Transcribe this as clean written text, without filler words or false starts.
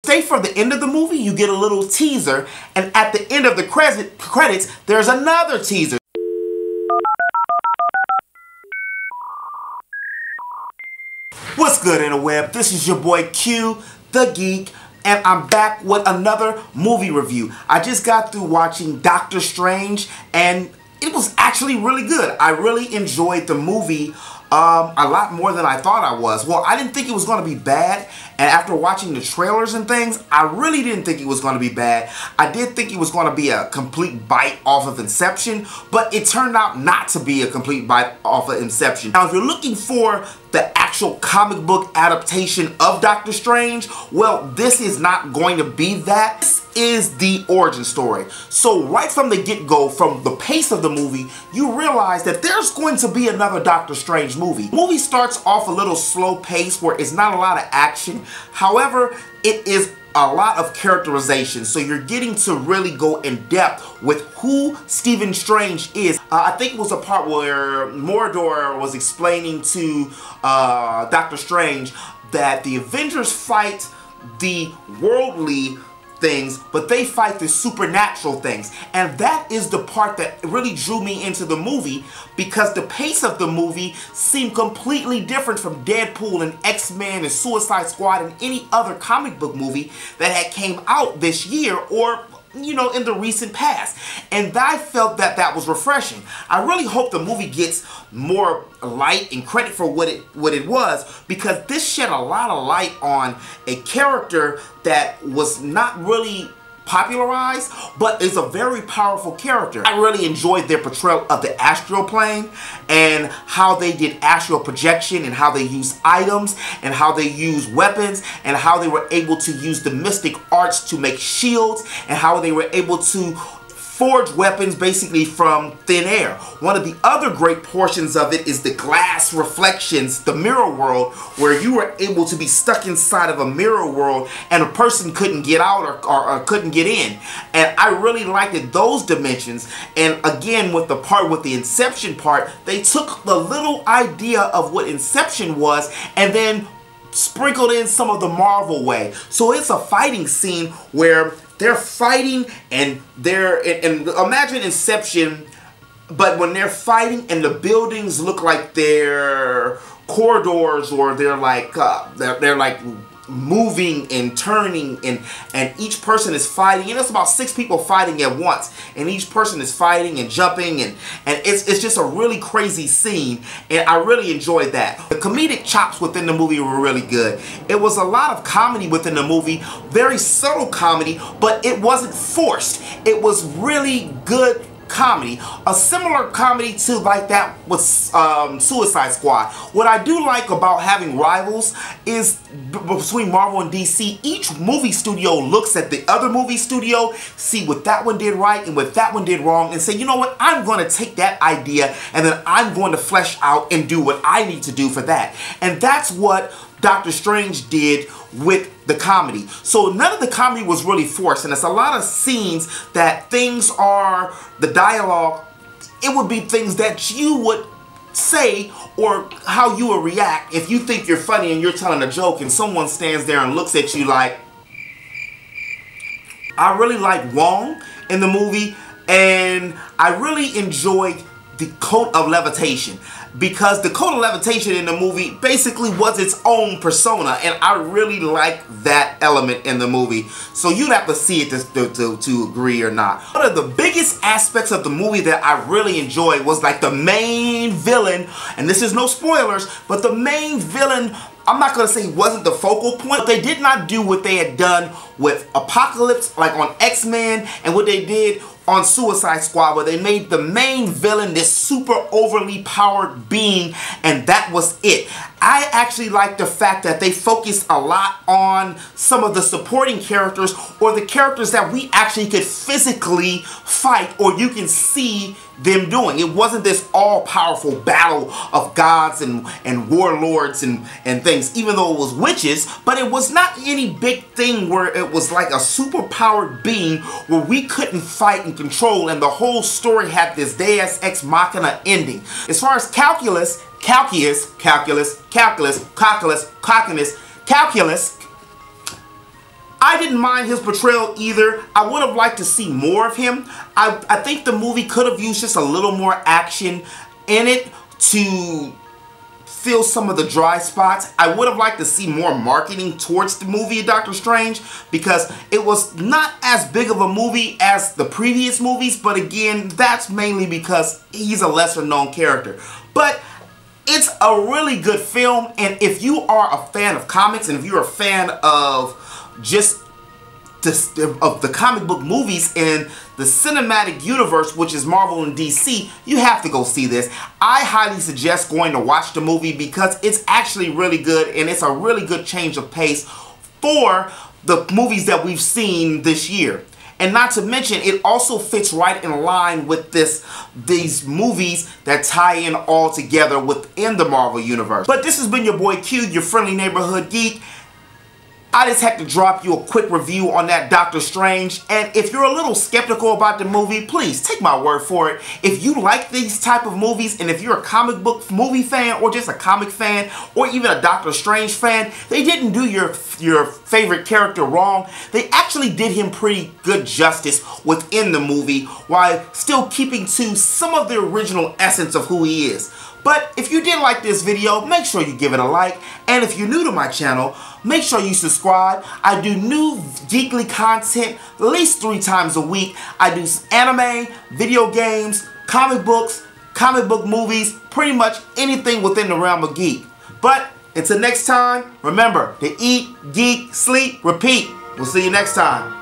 Stay for the end of the movie, you get a little teaser, and at the end of the credits, there's another teaser. What's good, interweb? This is your boy Q, the Geek, and I'm back with another movie review. I just got through watching Doctor Strange, and it was actually really good. I really enjoyed the movie a lot more than I thought I was. Well, I didn't think it was going to be bad, and after watching the trailers and things, I really didn't think it was going to be bad. I did think it was going to be a complete bite off of Inception, but it turned out not to be a complete bite off of Inception. Now, if you're looking for the actual comic book adaptation of Doctor Strange, well, this is not going to be that. This is the origin story. So right from the get-go, from the pace of the movie, you realize that there's going to be another Doctor Strange movie. The movie starts off a little slow pace where it's not a lot of action. However, it is a lot of characterization, so you're getting to really go in depth with who Stephen Strange is. I think it was a part where Mordor was explaining to Doctor Strange that the Avengers fight the worldly things, but they fight the supernatural things. And that is the part that really drew me into the movie, because the pace of the movie seemed completely different from Deadpool and X-Men and Suicide Squad and any other comic book movie that had came out this year or, you know, in the recent past. And I felt that that was refreshing. I really hope the movie gets more light and credit for what it was, because this shed a lot of light on a character that was not really popularized, but is a very powerful character. I really enjoyed their portrayal of the astral plane and how they did astral projection and how they used items and how they used weapons and how they were able to use the mystic arts to make shields and how they were able to forge weapons basically from thin air. One of the other great portions of it is the glass reflections, the mirror world, where you were able to be stuck inside of a mirror world and a person couldn't get out or couldn't get in. And I really liked those dimensions. And again, with the part with the Inception part, they took the little idea of what Inception was and then sprinkled in some of the Marvel way. So it's a fighting scene where they're fighting and and imagine Inception, but when they're fighting and the buildings look like they're corridors, or they're like moving and turning, and each person is fighting, and it's about 6 people fighting at once, and each person is fighting and jumping, and it's just a really crazy scene, and I really enjoyed that. The comedic chops within the movie were really good. It was a lot of comedy within the movie, very subtle comedy, but it wasn't forced. It was really good comedy, a similar comedy to like that with Suicide Squad. What I do like about having rivals is between Marvel and DC, each movie studio looks at the other movie studio, see what that one did right and what that one did wrong, and say, you know what, I'm going to take that idea and then I'm going to flesh out and do what I need to do for that. And that's what Doctor Strange did with the comedy. So none of the comedy was really forced, and it's a lot of scenes that things are, the dialogue, it would be things that you would say or how you would react if you think you're funny and you're telling a joke and someone stands there and looks at you like. I really like Wong in the movie, and I really enjoyed the Coat of Levitation, because the Coat of Levitation in the movie basically was its own persona, and I really like that element in the movie. So you'd have to see it to agree or not. One of the biggest aspects of the movie that I really enjoyed was like the main villain, and this is no spoilers, but the main villain, I'm not going to say he wasn't the focal point, but they did not do what they had done with Apocalypse, like on X-Men, and what they did on Suicide Squad, where they made the main villain this super overly powered being, and that was it. I actually like the fact that they focused a lot on some of the supporting characters, or the characters that we actually could physically fight, or you can see them doing. It wasn't this all-powerful battle of gods and warlords and things, even though it was witches, but it was not any big thing where it was like a super-powered being where we couldn't fight and control, and the whole story had this Deus Ex Machina ending. As far as calculus, I didn't mind his portrayal either. I would have liked to see more of him. I think the movie could have used just a little more action in it to fill some of the dry spots. I would have liked to see more marketing towards the movie Doctor Strange, because it was not as big of a movie as the previous movies, but again, that's mainly because he's a lesser known character. But it's a really good film, and if you are a fan of comics, and if you're a fan of just of the comic book movies in the cinematic universe, which is Marvel and DC, you have to go see this. I highly suggest going to watch the movie because it's actually really good, and it's a really good change of pace for the movies that we've seen this year. And not to mention, it also fits right in line with these movies that tie in all together within the Marvel universe. But this has been your boy Q, your friendly neighborhood geek. I just had to drop you a quick review on that Doctor Strange, and if you're a little skeptical about the movie, please take my word for it. If you like these type of movies, and if you're a comic book movie fan, or just a comic fan, or even a Doctor Strange fan, they didn't do your favorite character wrong. They actually did him pretty good justice within the movie, while still keeping to some of the original essence of who he is. But if you did like this video, make sure you give it a like. And if you're new to my channel, make sure you subscribe. I do new geekly content at least 3 times a week. I do anime, video games, comic books, comic book movies, pretty much anything within the realm of geek. But until next time, remember to eat, geek, sleep, repeat. We'll see you next time.